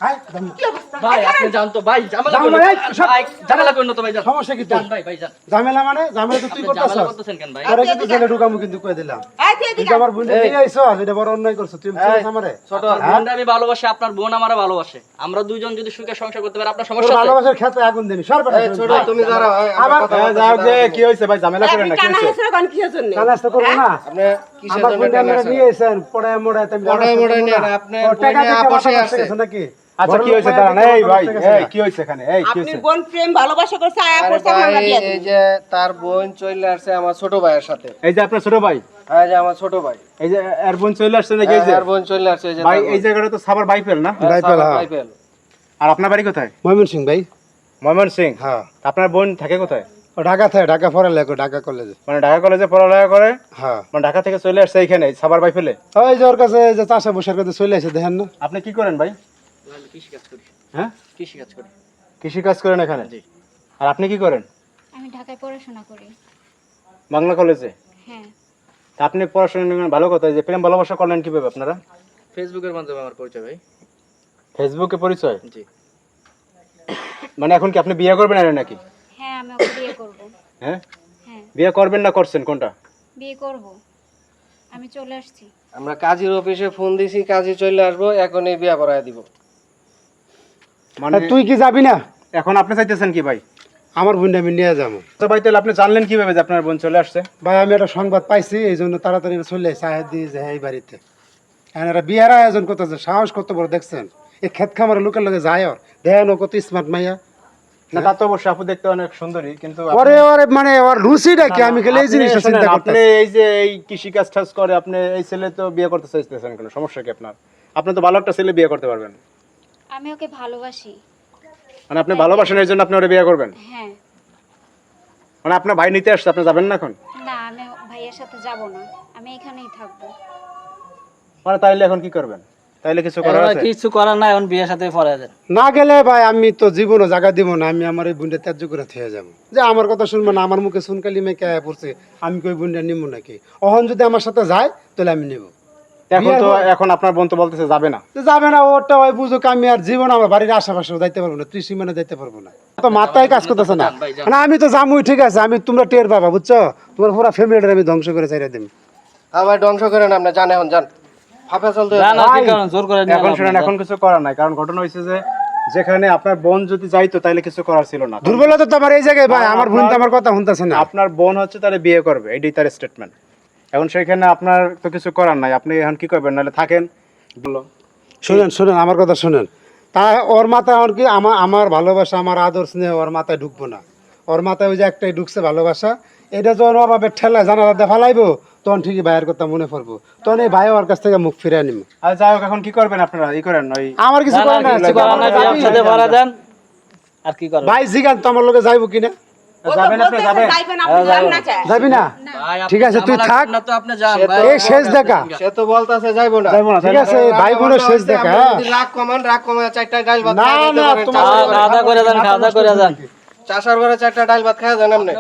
ভাই আপনি জান তো ভাই ঝামেলা করুন না তো ভাই সমস্যা কি তোর? ভাই জান ঝামেলা মানে ঝামেলা তো তুই করতেছস। ঝামেলা করতেছেন কেন ভাই তোরে কিন্তু জেলে ঢুকামু কিন্তু কই দিলাম। তুই তো আমার বোনকে নিয়ে আইছো, এটা বড় অন্যায় করছো। তুই চিনিস আমারে? ছোট বোন আমি ভালোবাসি, আপনার বোন আমারে ভালোবাসে, আমরা দুইজন যদি সুখে সংসার করতে পারি আপনার তোর সমস্যা আছে? ভালোবাসার ক্ষেতে আগুন দিনি। সর বেটা। ছোট তুমি দাঁড়াও আমার যাও যে কি হইছে ভাই ঝামেলা করেন না কি হইছে কালাস তো করবো না। আপনি কিসের আমার জন্য বোনকে আমরা নিয়ে আইছেন পড়ায় মোড়ায় তুমি পড়ায় মোড়ায় নিয়ে আপনি টাকা বইনে দিতে আপসে মাথা আছে। গেছে নাকি? আচ্ছা কি হইছে দাঁড়ান এই ভাই এই কি হইছে এখানে এই কি আপনি হইছে বোন প্রেম ভালোবাসা করছে আয়া আরে করছে ভাই, আমরা বিয়ে এই যে তার বোন চলে আসছে আমার ছোট ভাইয়ের সাথে। এই যে আপনার ছোট ভাই এই যে আমার ছোট ভাই, এই যে এর বোন চলে আসছে নাকি এই যে আর বোন চলে আসছে এই যে ভাই তার বোন। এই জায়গাটা তো সাবার বাইপেল না বাইপেল, হ্যাঁ। বাইপেল। আর আপনার বাড়ি কোথায় ময়মনসিংহ ভাই। ময়মনসিংহ হ্যাঁ। আপনার বোন থাকে কোথায় ও ঢাকা থেকে, ঢাকা পড়ালেখা ঢাকা কলেজে। মানে ঢাকা কলেজে পড়ালেখা করে হ্যাঁ। মানে ঢাকা থেকে চলে আসছে এখানে সাবার বাইপেলে ওই যে ওর কাছে এই যে চাষা বসার কাছে চলে আসে, দেখেন না? আপনি কি করেন ভাই কৃষি কাজ করি, হ্যাঁ কৃষি কাজ করি। কৃষি কাজ করেন এখানে জি। আর আপনি কি করেন আমি ঢাকায় পড়াশোনা করি। বাংলা কলেজে হ্যাঁ। তা আপনি পড়াশোনা নিয়ে ভালো কথা যে প্রেম ভালোবাসা করলেন কিভাবে আপনারা ফেসবুকের মাধ্যমে আমার পরিচয় ভাই। ফেসবুকে পরিচয় জি। মানে এখন কি আপনি বিয়ে করবেন না নাকি হ্যাঁ, আমি ওকে বিয়ে করব। হ্যাঁ হ্যাঁ, বিয়ে করবেন না করছেন কোনটা বিয়ে করব। আমি চলে আসছি। আমরা কাজীর অফিসে ফোন দিছি, কাজী চলে আসবো, এখনই বিয়া করায় দিব। মানে আর তুই কি যাবি না? এখন আপনি চাইতেছেন কি ভাই আমার বোনটা আমি নিয়ে যাবো। তো ভাই তাহলে আপনি জানলেন কিভাবে যে আপনার বোন চলে আসছে ভাই আমি একটা সংবাদ পাইছি, এই জন্য তাড়াতাড়ি চলে আসে আয় দিয়ে যে এই বাড়িতে। এখন এরা বিয়ের আয়োজন করতেছে, সাহস কত বড় দেখছেন? এই ক্ষেত খামারের লোকের লগে যায় ওর, দেখেন ও কত স্মার্ট মাইয়া। না তা তো অবশ্যই আপু দেখতে অনেক সুন্দরী কিন্তু ওরে ওরে মানে ওর রুচিটা কি? আমি খালি এই জিনিসটা চিন্তা আপনি করতেছি। এই যে এই কৃষি কাজ টাজ করে আপনি এই ছেলে তো বিয়ে করতে চাইতেছেন কেন সমস্যা কি আপনার আপনি তো ভালো একটা ছেলে বিয়ে করতে পারবেন আমি ওকে ভালোবাসি। মানে আপনি ভালোবাসেন এই জন্য আপনি ওরে বিয়ে করবেন হ্যাঁ। মানে আপনার ভাই নিতে আসছে আপনি যাবেন না এখন না, আমি ভাইয়ের সাথে যাব না, আমি এখানেই থাকবো। মানে তাইলে এখন কি করবেন তাইলে কিছু করার আছে কিছু করার নাই, এখন বিয়ের সাথে পড়ে দেন। না গেলে ভাই আমি তো জীবনও জায়গা দিব না। আমি আমার এই বোনটা ত্যায্য করে থেকে যাবো। যে আমার কথা শুনবো না, আমার মুখে শুনকালি মেয়ে আয়া পড়ছে, আমি কই বোনটা নিবো নাকি? অহন যদি আমার সাথে যায় তাহলে আমি নেবো। এখন তো এখন আপনার বোন তো বলতেছে যাবে না তো যাবে না, ওটা ওই বুঝুক। আমি আর জীবন আমার বাড়ির আশেপাশেও যাইতে পারবো না, ত্রিসীমানে যাইতে পারবো না। তো মাথায় কাজ করতেছে না। না আমি তো জামুই, ঠিক আছে, আমি তোমরা টের পাবা, বুঝছো? তোমার পুরো ফ্যামিলিটা আমি ধ্বংস করে চাইরা দিম। আবার ধ্বংস করেন আপনি, জান এখন যান, ফাঁপে চলতে না না কি কারণ জোর করে নিয়ে এখন শুনেন এখন কিছু করার নাই কারণ ঘটনা হয়েছে যে যেখানে আপনার বোন যদি যাইতো তাইলে কিছু করার ছিল না দুর্বলতা তো আমার এই জায়গায় ভাই, আমার বোন তো আমার কথা শুনতেছে না। আপনার বোন হচ্ছে তাহলে বিয়ে করবে এটাই তার স্টেটমেন্ট এখন সেখানে আপনার তো কিছু করার নাই আপনি এখন কি করবেন নাহলে থাকেন বলো শুনেন শুনেন আমার কথা শুনেন। তা ওর মাথায় আর কি আমার ভালোবাসা, আমার আদর স্নেহ ওর মাথায় ঢুকবো না। ওর মাথায় ওই যে একটাই ঢুকছে ভালোবাসা। এটা যখন ওভাবে ঠেলায় জানালাতে ফালাইবো তখন ঠিকই ভাইয়ের কথা মনে পড়বো, তখন এই ভাই ওর কাছ থেকে মুখ ফিরে নিব। আর যাই হোক এখন কি করবেন আপনারা ই করেন ওই আমার কিছু করার নাই। কিছু করার নাই, বিয়ের সাথে পড়ে দেন। আর কি করবেন ভাই জিগান তো আমার লোকে যাইবো কিনা? যাবেন আপনি যাবেন যাবি না? ভাই আপনি ঠিক আছে, তুই ঝামেলা থাক। করেন না তো আপনি যান সে তো- ভাই। এই শেষ দেখা। সে তো বলতাছে যাইবো না। যাইবো না ঠিক আছে, ভাই বোনের শেষ দেখা। আপনি হ্যাঁ? যদি রাগ কমান, রাগ কমায় চারটা ডাল ভাত না খাইয়া দিতে না পারেন। তোমার খাওয়া দাওয়া করে যান, খাওয়া দাওয়া করে যান। চাষার ঘরে চারটা ডাল ভাত খাইয়া যান আপনি।